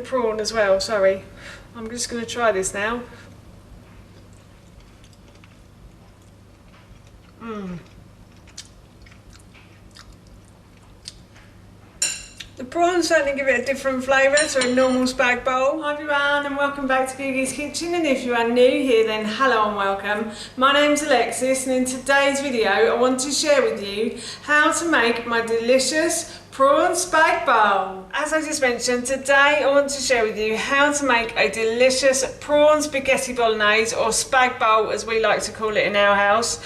prawn as well, sorry. I'm just going to try this now. The prawns certainly give it a different flavour to a normal spag bowl. Hi everyone and welcome back to Googie's Kitchen, and if you are new here then hello and welcome. My name's Alexis, and in today's video I want to share with you how to make my delicious prawn spag bowl. As I just mentioned, today I want to share with you how to make a delicious prawn spaghetti bolognese, or spag bowl as we like to call it in our house.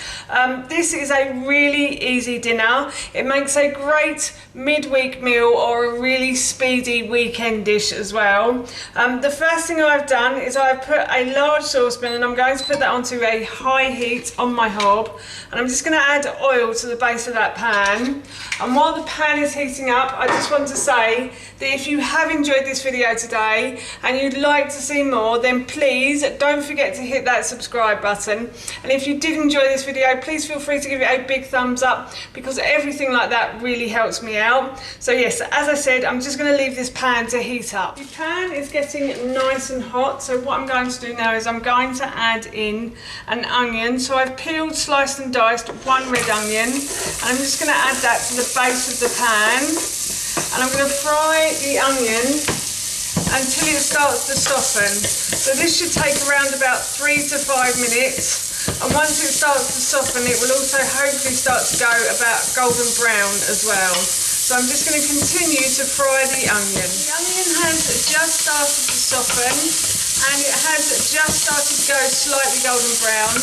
This is a really easy dinner. It makes a great midweek meal or a really speedy weekend dish as well. The first thing I've done is I've put a large saucepan and I'm going to put that onto a high heat on my hob, and I'm just going to add oil to the base of that pan. And while the pan is heating up, I just want to say that if you have enjoyed this video today and you'd like to see more, then please don't forget to hit that subscribe button. And if you did enjoy this video, please feel free to give it a big thumbs up, because everything like that really helps me out. So yes, as I said, I'm just going to leave this pan to heat up. The pan is getting nice and hot, so what I'm going to do now is I'm going to add in an onion. So I've peeled, sliced and diced one red onion, and I'm just going to add that to the base of the pan, and I'm going to fry the onion until it starts to soften. So this should take around about 3 to 5 minutes, and once it starts to soften it will also hopefully start to go about golden brown as well. So I'm just going to continue to fry the onion. The onion has just started to soften and it has just started to go slightly golden brown,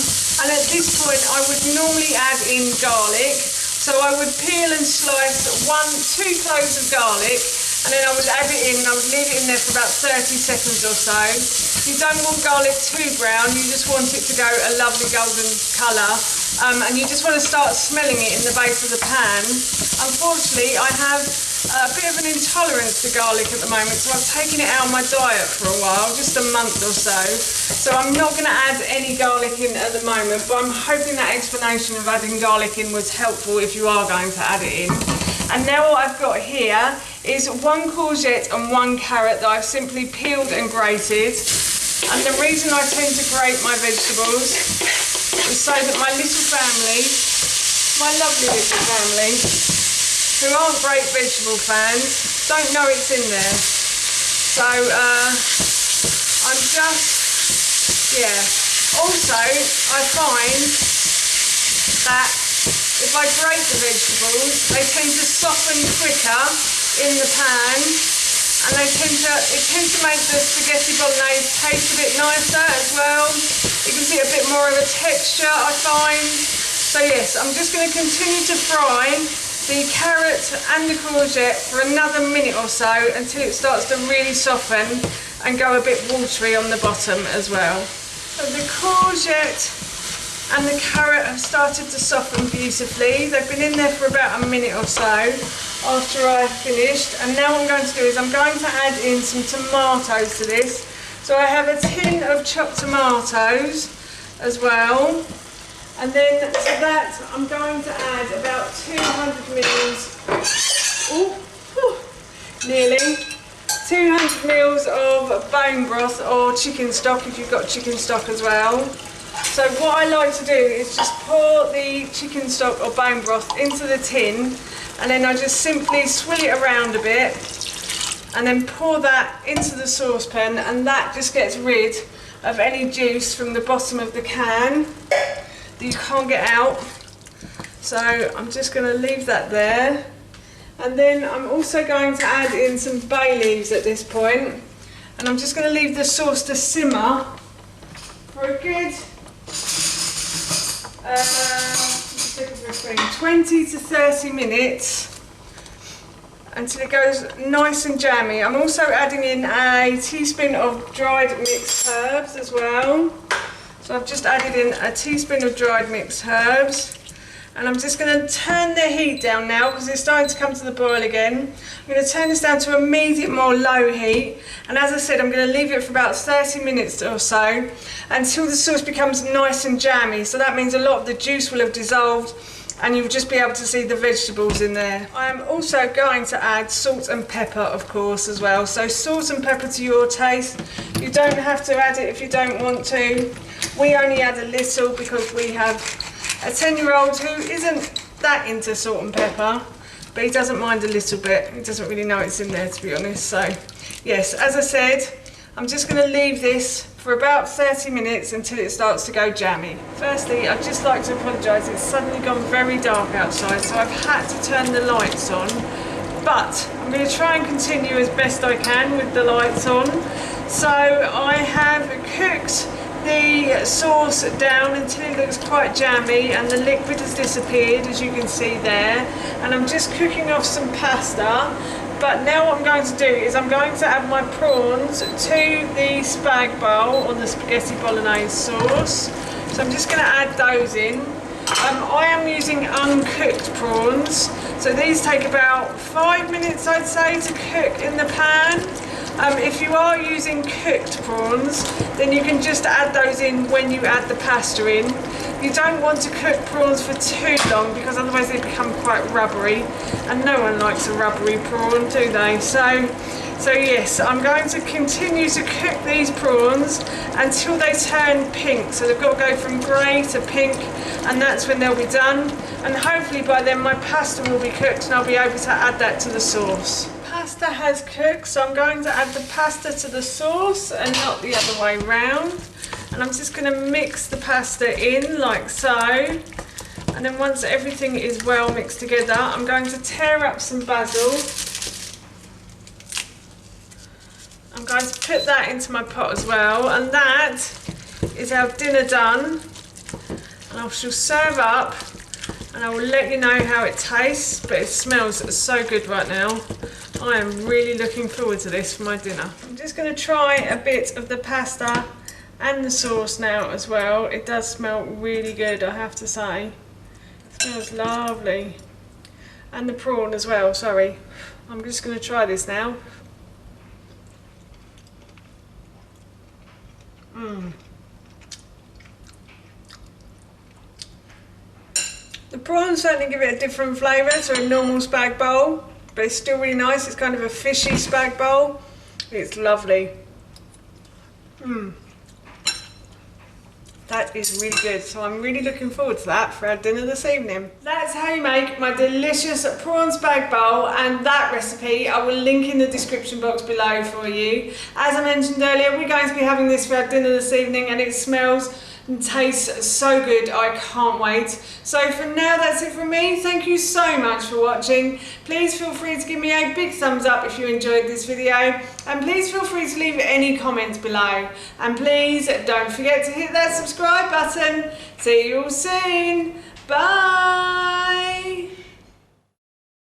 and at this point I would normally add in garlic. So I would peel and slice 2 cloves of garlic, and then I would add it in and I would leave it in there for about 30 seconds or so. You don't want garlic too brown, you just want it to go a lovely golden colour, and you just want to start smelling it in the base of the pan. Unfortunately, I have a bit of an intolerance to garlic at the moment, so I've taken it out of my diet for a while, just a month or so. So I'm not going to add any garlic in at the moment, but I'm hoping that explanation of adding garlic in was helpful if you are going to add it in. And now what I've got here is 1 courgette and 1 carrot that I've simply peeled and grated. And the reason I tend to grate my vegetables is so that my little family, my lovely little family, who aren't great vegetable fans, don't know it's in there. So I'm just, yeah. Also, I find that if I grate the vegetables, they tend to soften quicker in the pan, and it tends to make the spaghetti bolognese taste a bit nicer as well. It gives it a bit more of a texture, I find. So yes, I'm just going to continue to fry the carrot and the courgette for another minute or so until it starts to really soften and go a bit watery on the bottom as well. So the courgette and the carrot have started to soften beautifully. They've been in there for about a minute or so after I've finished, and now what I'm going to do is I'm going to add in some tomatoes to this. So I have a tin of chopped tomatoes as well. And then to that I'm going to add about 200 mils, nearly 200 mils of bone broth or chicken stock if you've got chicken stock as well. So what I like to do is just pour the chicken stock or bone broth into the tin, and then I just simply swill it around a bit and then pour that into the saucepan, and that just gets rid of any juice from the bottom of the can that you can't get out. So I'm just going to leave that there, and then I'm also going to add in some bay leaves at this point, and I'm just going to leave the sauce to simmer for a good 20 to 30 minutes until it goes nice and jammy. I'm also adding in a teaspoon of dried mixed herbs as well. So I've just added in a teaspoon of dried mixed herbs, and I'm just going to turn the heat down now because it's starting to come to the boil again. I'm going to turn this down to a medium or low heat, and as I said, I'm going to leave it for about 30 minutes or so until the sauce becomes nice and jammy. So that means a lot of the juice will have dissolved and you'll just be able to see the vegetables in there. I am also going to add salt and pepper, of course, as well. So salt and pepper to your taste. You don't have to add it if you don't want to. We only add a little because we have a 10-year-old who isn't that into salt and pepper, but he doesn't mind a little bit. He doesn't really know it's in there, to be honest. So yes, as I said, I'm just going to leave this for about 30 minutes until it starts to go jammy. Firstly, I'd just like to apologise, it's suddenly gone very dark outside, so I've had to turn the lights on, but I'm going to try and continue as best I can with the lights on. So I have cooked the sauce down until it looks quite jammy and the liquid has disappeared, as you can see there, and I'm just cooking off some pasta. But now what I'm going to do is I'm going to add my prawns to the spag bowl on the spaghetti bolognese sauce. So I'm just going to add those in. I am using uncooked prawns, so these take about 5 minutes, I'd say, to cook in the pan. If you are using cooked prawns, then you can just add those in when you add the pasta in. You don't want to cook prawns for too long because otherwise they become quite rubbery, and no one likes a rubbery prawn, do they? So yes, I'm going to continue to cook these prawns until they turn pink. So they've got to go from grey to pink, and that's when they'll be done. And hopefully by then my pasta will be cooked and I'll be able to add that to the sauce. Pasta has cooked, so I'm going to add the pasta to the sauce and not the other way round. And I'm just going to mix the pasta in like so. And then once everything is well mixed together, I'm going to tear up some basil. I'm going to put that into my pot as well, and that is our dinner done. And I shall serve up and I will let you know how it tastes, but it smells so good right now. I am really looking forward to this for my dinner. I'm just going to try a bit of the pasta and the sauce now as well. It does smell really good, I have to say. It smells lovely. And the prawn as well, sorry. I'm just going to try this now. The prawns certainly give it a different flavour to a normal spag bowl, but it's still really nice. It's kind of a fishy spag bowl. It's lovely. That is really good, so I'm really looking forward to that for our dinner this evening. That's how you make my delicious prawn spag bowl, and that recipe I will link in the description box below for you. As I mentioned earlier, we're going to be having this for our dinner this evening, and it smells and tastes so good. I can't wait. So for now, that's it from me. Thank you so much for watching. Please feel free to give me a big thumbs up if you enjoyed this video, and please feel free to leave any comments below, and please don't forget to hit that subscribe button. See you all soon. Bye.